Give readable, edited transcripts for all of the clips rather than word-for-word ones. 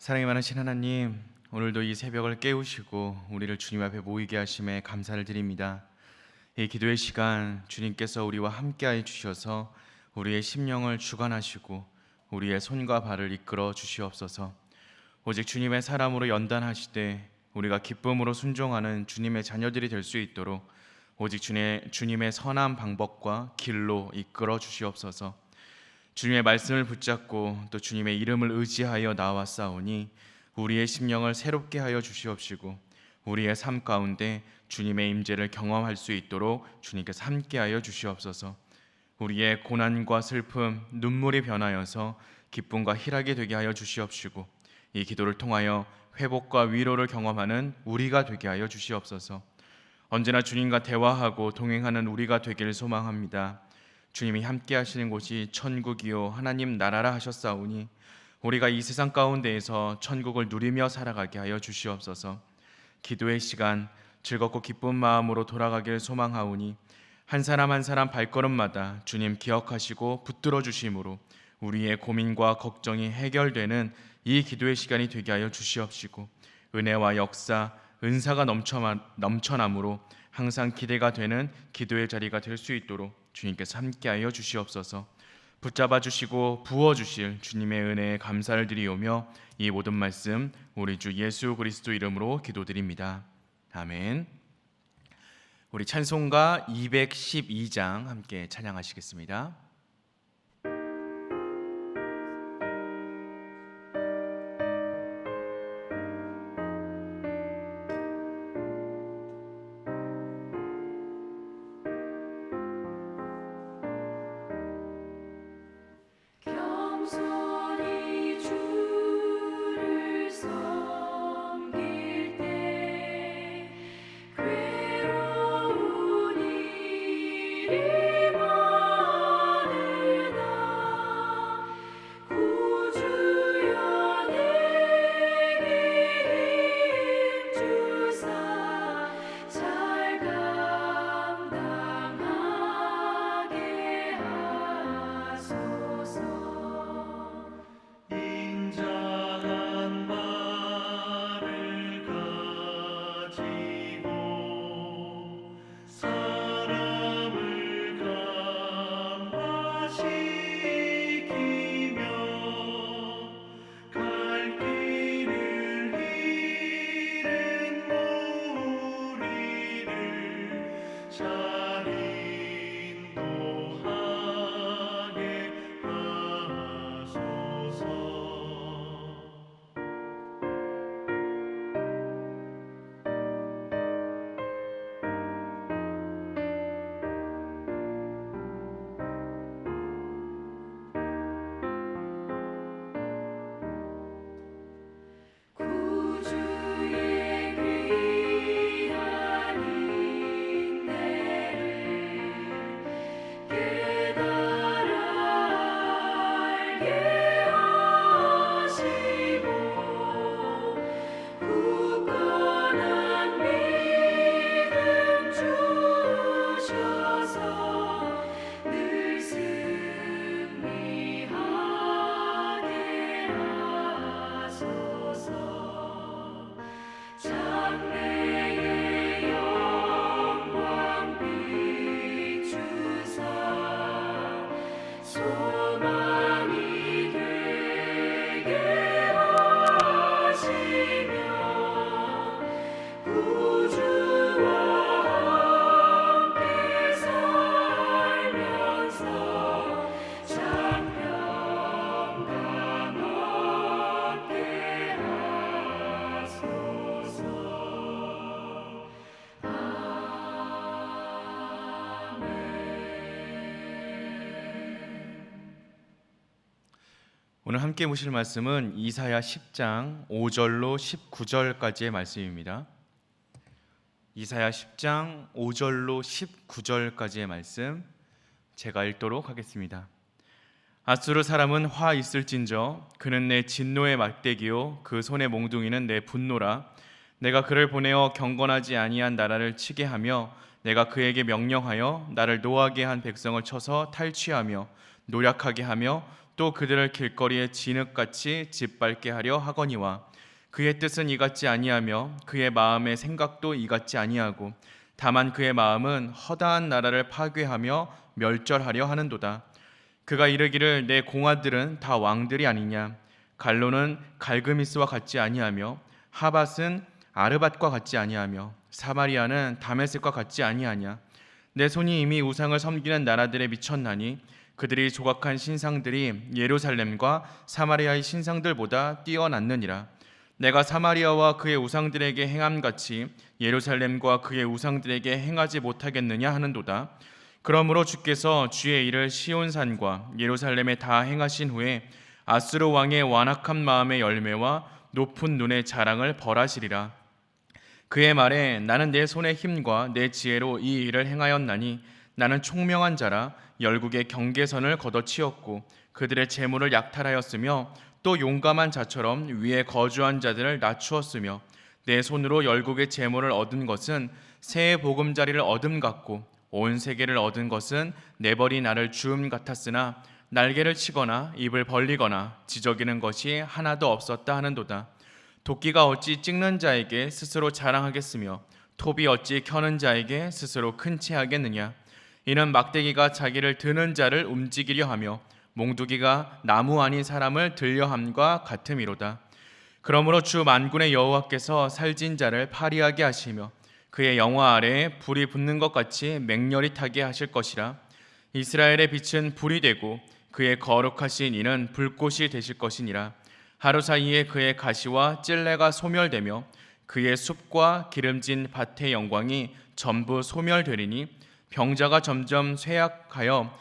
사랑이 많으신 하나님, 오늘도 이 새벽을 깨우시고 우리를 주님 앞에 모이게 하심에 감사를 드립니다. 이 기도의 시간 주님께서 우리와 함께하여 주셔서 우리의 심령을 주관하시고 우리의 손과 발을 이끌어 주시옵소서. 오직 주님의 사람으로 연단하시되 우리가 기쁨으로 순종하는 주님의 자녀들이 될 수 있도록 오직 주님의 선한 방법과 길로 이끌어 주시옵소서. 주님의 말씀을 붙잡고 또 주님의 이름을 의지하여 나아왔사오니 우리의 심령을 새롭게 하여 주시옵시고 우리의 삶 가운데 주님의 임재를 경험할 수 있도록 주님께서 함께하여 주시옵소서. 우리의 고난과 슬픔, 눈물이 변하여서 기쁨과 희락이 되게 하여 주시옵시고 이 기도를 통하여 회복과 위로를 경험하는 우리가 되게 하여 주시옵소서. 언제나 주님과 대화하고 동행하는 우리가 되기를 소망합니다. 주님이 함께 하시는 곳이 천국이요 하나님 나라라 하셨사오니 우리가 이 세상 가운데에서 천국을 누리며 살아가게 하여 주시옵소서. 기도의 시간 즐겁고 기쁜 마음으로 돌아가길 소망하오니 한 사람 한 사람 발걸음마다 주님 기억하시고 붙들어 주심으로 우리의 고민과 걱정이 해결되는 이 기도의 시간이 되게 하여 주시옵시고 은혜와 역사, 은사가 넘쳐남으로 항상 기대가 되는 기도의 자리가 될 수 있도록 주님께서 함께하여 주시옵소서. 붙잡아 주시고 부어 주실 주님의 은혜에 감사를 드리오며 이 모든 말씀 우리 주 예수 그리스도 이름으로 기도드립니다. 아멘. 우리 찬송가 212장 함께 찬양하시겠습니다. 겸손히 주를 섬길 때 괴로운 일이 많으나 구주여 내게 힘 주사 잘 감당하게 하소서. 인자한 말을 가지고 사람을 감화시키며 갈 길을 잃은 무리를 잘 인도하게 하소서. 구주의 귀한 인내를 깨달아 알게 하시고 굳건한 믿음 주셔서 늘 승리하게 하소서. 장래의 영광 비추사 소망이 되게 하시며 구주와 함께 살면서 장평강 얻게 하소서. 오늘 함께 보실 말씀은 이사야 10장 5절로 19절까지의 말씀입니다. 이사야 10장 5절로 19절까지의 말씀 제가 읽도록 하겠습니다. 아수르 사람은 화 있을진저 그는 내 진노의 막대기요 그 손의 몽둥이는 내 분노라. 내가 그를 보내어 경건하지 아니한 나라를 치게 하며 내가 그에게 명령하여 나를 노하게 한 백성을 쳐서 탈취하며 노략하게 하며 또 그들을 길거리에 진흙같이 짓밟게 하려 하거니와 그의 뜻은 이같지 아니하며 그의 마음의 생각도 이같지 아니하고 다만 그의 마음은 허다한 나라를 파괴하며 멸절하려 하는도다. 그가 이르기를 내 공하들은 다 왕들이 아니냐. 갈로는 갈그미스와 같지 아니하며 하밧은 아르밧과 같지 아니하며 사마리아는 다메섹과 같지 아니하냐. 내 손이 이미 우상을 섬기는 나라들에 미쳤나니 그들이 조각한 신상들이 예루살렘과 사마리아의 신상들보다 뛰어났느니라. 내가 사마리아와 그의 우상들에게 행함같이 예루살렘과 그의 우상들에게 행하지 못하겠느냐 하는도다. 그러므로 주께서 주의 일을 시온산과 예루살렘에 다 행하신 후에 아수르 왕의 완악한 마음의 열매와 높은 눈의 자랑을 벌하시리라. 그의 말에 나는 내 손의 힘과 내 지혜로 이 일을 행하였나니 나는 총명한 자라 열국의 경계선을 걷어치웠고 그들의 재물을 약탈하였으며 또 용감한 자처럼 위에 거주한 자들을 낮추었으며 내 손으로 열국의 재물을 얻은 것은 새의 보금자리를 얻음 같고 온 세계를 얻은 것은 내버리 나를 주음 같았으나 날개를 치거나 입을 벌리거나 지저귀는 것이 하나도 없었다 하는도다. 도끼가 어찌 찍는 자에게 스스로 자랑하겠으며 톱이 어찌 켜는 자에게 스스로 큰 체하겠느냐. 이는 막대기가 자기를 드는 자를 움직이려 하며 몽두기가 나무 아닌 사람을 들려함과 같음이로다. 그러므로 주 만군의 여호와께서 살진 자를 파리하게 하시며 그의 영화 아래에 불이 붙는 것 같이 맹렬히 타게 하실 것이라. 이스라엘의 빛은 불이 되고 그의 거룩하신 이는 불꽃이 되실 것이니라. 하루 사이에 그의 가시와 찔레가 소멸되며 그의 숲과 기름진 밭의 영광이 전부 소멸되리니 병자가 점점 쇠약하여감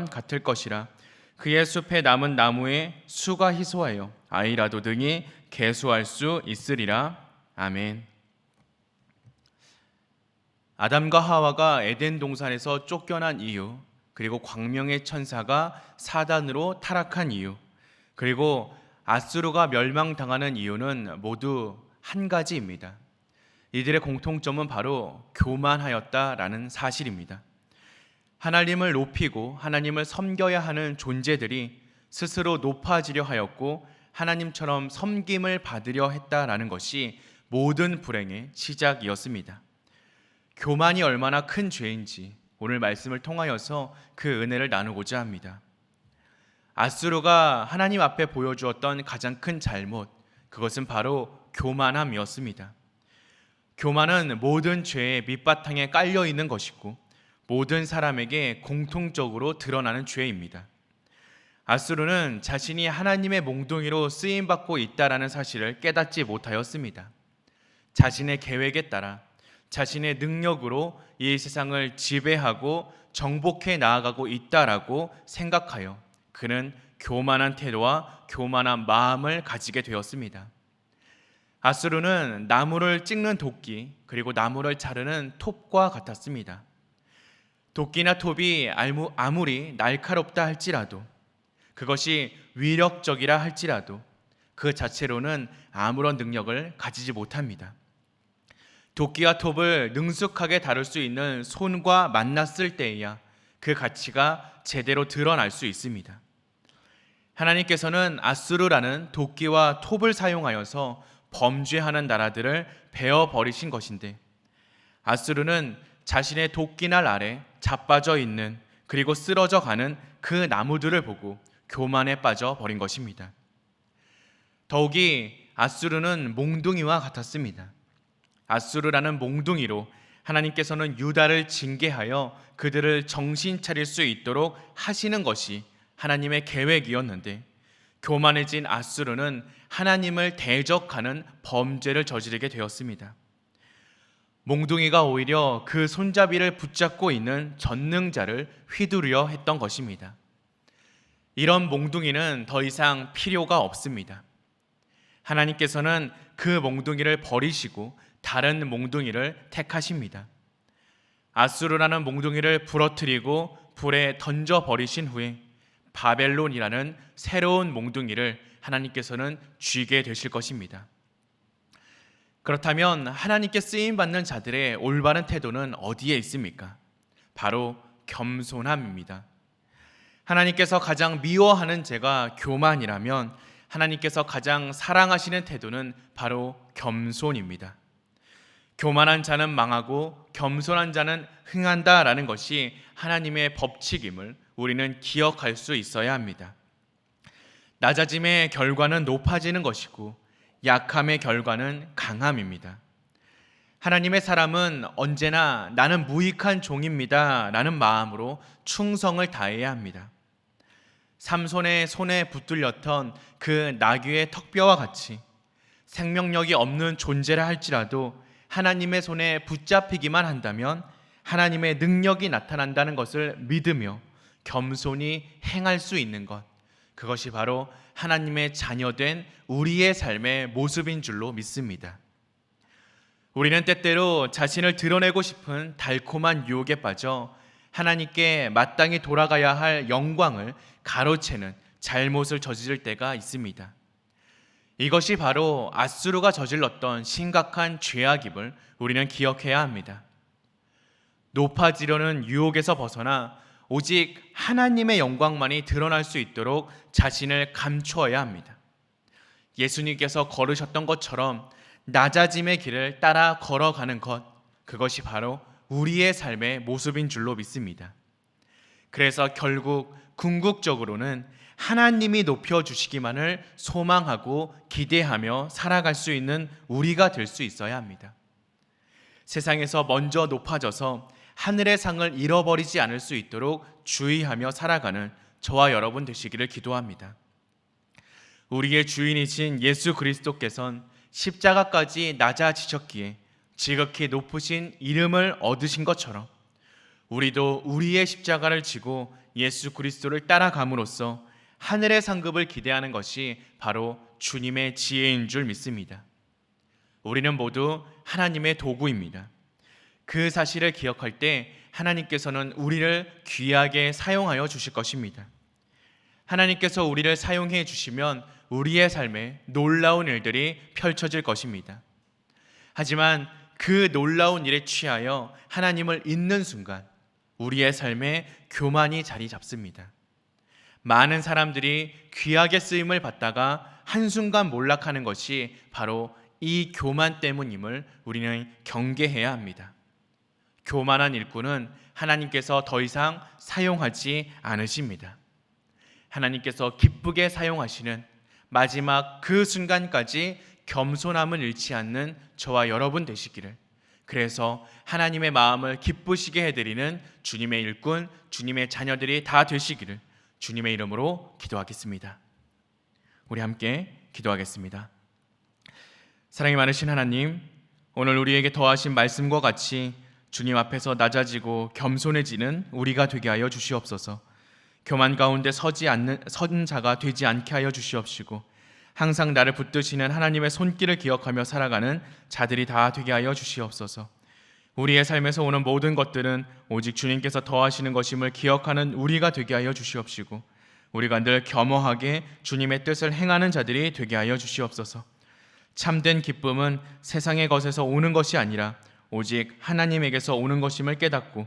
같을 것이라. 그의 숲에 남은 나무에 수가 희소하여 아이라도 등이 계수할 수 있으리라. 아멘. 아담과 하와가 에덴 동산에서 쫓겨난 이유, 그리고 광명의 천사가 사단으로 타락한 이유, 그리고 아수르가 멸망당하는 이유는 모두 한 가지입니다. 이들의 공통점은 바로 교만하였다라는 사실입니다. 하나님을 높이고 하나님을 섬겨야 하는 존재들이 스스로 높아지려 하였고 하나님처럼 섬김을 받으려 했다라는 것이 모든 불행의 시작이었습니다. 교만이 얼마나 큰 죄인지 오늘 말씀을 통하여서 그 은혜를 나누고자 합니다. 아수르가 하나님 앞에 보여주었던 가장 큰 잘못, 그것은 바로 교만함이었습니다. 교만은 모든 죄의 밑바탕에 깔려 있는 것이고 모든 사람에게 공통적으로 드러나는 죄입니다. 아수르는 자신이 하나님의 몽둥이로 쓰임받고 있다라는 사실을 깨닫지 못하였습니다. 자신의 계획에 따라 자신의 능력으로 이 세상을 지배하고 정복해 나아가고 있다라고 생각하여 그는 교만한 태도와 교만한 마음을 가지게 되었습니다. 아수르는 나무를 찍는 도끼 그리고 나무를 자르는 톱과 같았습니다. 도끼나 톱이 아무리 날카롭다 할지라도 그것이 위력적이라 할지라도 그 자체로는 아무런 능력을 가지지 못합니다. 도끼와 톱을 능숙하게 다룰 수 있는 손과 만났을 때에야 그 가치가 제대로 드러날 수 있습니다. 하나님께서는 아수르라는 도끼와 톱을 사용하여서 범죄하는 나라들을 베어버리신 것인데 아수르는 자신의 도끼날 아래 자빠져 있는 그리고 쓰러져 가는 그 나무들을 보고 교만에 빠져 버린 것입니다. 더욱이 아수르는 몽둥이와 같았습니다. 아수르라는 몽둥이로 하나님께서는 유다를 징계하여 그들을 정신 차릴 수 있도록 하시는 것이 하나님의 계획이었는데 교만해진 아수르는 하나님을 대적하는 범죄를 저지르게 되었습니다. 몽둥이가 오히려 그 손잡이를 붙잡고 있는 전능자를 휘두르려 했던 것입니다. 이런 몽둥이는 더 이상 필요가 없습니다. 하나님께서는 그 몽둥이를 버리시고 다른 몽둥이를 택하십니다. 아수르라는 몽둥이를 부러뜨리고 불에 던져버리신 후에 바벨론이라는 새로운 몽둥이를 하나님께서는 쥐게 되실 것입니다. 그렇다면 하나님께 쓰임받는 자들의 올바른 태도는 어디에 있습니까? 바로 겸손함입니다. 하나님께서 가장 미워하는 죄가 교만이라면 하나님께서 가장 사랑하시는 태도는 바로 겸손입니다. 교만한 자는 망하고 겸손한 자는 흥한다라는 것이 하나님의 법칙임을 우리는 기억할 수 있어야 합니다. 낮아짐의 결과는 높아지는 것이고 약함의 결과는 강함입니다. 하나님의 사람은 언제나 나는 무익한 종입니다 라는 마음으로 충성을 다해야 합니다. 삼손의 손에 붙들렸던 그 나귀의 턱뼈와 같이 생명력이 없는 존재라 할지라도 하나님의 손에 붙잡히기만 한다면 하나님의 능력이 나타난다는 것을 믿으며 겸손히 행할 수 있는 것, 그것이 바로 하나님의 자녀된 우리의 삶의 모습인 줄로 믿습니다. 우리는 때때로 자신을 드러내고 싶은 달콤한 유혹에 빠져 하나님께 마땅히 돌아가야 할 영광을 가로채는 잘못을 저지를 때가 있습니다. 이것이 바로 앗수르가 저질렀던 심각한 죄악임을 우리는 기억해야 합니다. 높아지려는 유혹에서 벗어나 오직 하나님의 영광만이 드러날 수 있도록 자신을 감추어야 합니다. 예수님께서 걸으셨던 것처럼 낮아짐의 길을 따라 걸어가는 것, 그것이 바로 우리의 삶의 모습인 줄로 믿습니다. 그래서 결국 궁극적으로는 하나님이 높여주시기만을 소망하고 기대하며 살아갈 수 있는 우리가 될 수 있어야 합니다. 세상에서 먼저 높아져서 하늘의 상을 잃어버리지 않을 수 있도록 주의하며 살아가는 저와 여러분 되시기를 기도합니다. 우리의 주인이신 예수 그리스도께서는 십자가까지 낮아지셨기에 지극히 높으신 이름을 얻으신 것처럼 우리도 우리의 십자가를 지고 예수 그리스도를 따라감으로써 하늘의 상급을 기대하는 것이 바로 주님의 지혜인 줄 믿습니다. 우리는 모두 하나님의 도구입니다. 그 사실을 기억할 때 하나님께서는 우리를 귀하게 사용하여 주실 것입니다. 하나님께서 우리를 사용해 주시면 우리의 삶에 놀라운 일들이 펼쳐질 것입니다. 하지만 그 놀라운 일에 취하여 하나님을 잊는 순간 우리의 삶에 교만이 자리 잡습니다. 많은 사람들이 귀하게 쓰임을 받다가 한순간 몰락하는 것이 바로 이 교만 때문임을 우리는 경계해야 합니다. 교만한 일꾼은 하나님께서 더 이상 사용하지 않으십니다. 하나님께서 기쁘게 사용하시는 마지막 그 순간까지 겸손함을 잃지 않는 저와 여러분 되시기를, 그래서 하나님의 마음을 기쁘시게 해드리는 주님의 일꾼, 주님의 자녀들이 다 되시기를 주님의 이름으로 기도하겠습니다. 우리 함께 기도하겠습니다. 사랑이 많으신 하나님, 오늘 우리에게 더하신 말씀과 같이 주님 앞에서 낮아지고 겸손해지는 우리가 되게 하여 주시옵소서. 교만 가운데 선 자가 되지 않게 하여 주시옵시고 항상 나를 붙드시는 하나님의 손길을 기억하며 살아가는 자들이 다 되게 하여 주시옵소서. 우리의 삶에서 오는 모든 것들은 오직 주님께서 더하시는 것임을 기억하는 우리가 되게 하여 주시옵시고 우리가 늘 겸허하게 주님의 뜻을 행하는 자들이 되게 하여 주시옵소서. 참된 기쁨은 세상의 것에서 오는 것이 아니라 오직 하나님에게서 오는 것임을 깨닫고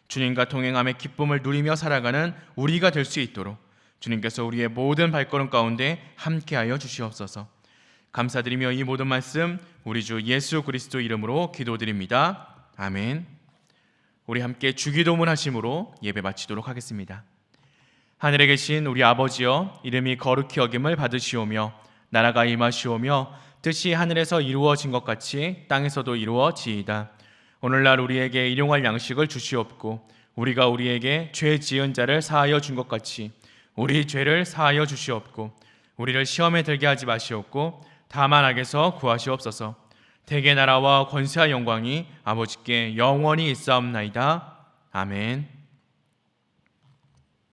주님과 동행함의 기쁨을 누리며 살아가는 우리가 될 수 있도록 주님께서 우리의 모든 발걸음 가운데 함께하여 주시옵소서. 감사드리며 이 모든 말씀 우리 주 예수 그리스도 이름으로 기도드립니다. 아멘. 우리 함께 주기도문 하심으로 예배 마치도록 하겠습니다. 하늘에 계신 우리 아버지여, 이름이 거룩히 여김을 받으시오며 나라가 임하시오며 뜻이 하늘에서 이루어진 것 같이 땅에서도 이루어지이다. 오늘날 우리에게 일용할 양식을 주시옵고 우리가 우리에게 죄 지은 자를 사하여 준 것 같이 우리 죄를 사하여 주시옵고 우리를 시험에 들게 하지 마시옵고 다만 악에서 구하시옵소서. 대개 나라와 권세와 영광이 아버지께 영원히 있사옵나이다. 아멘.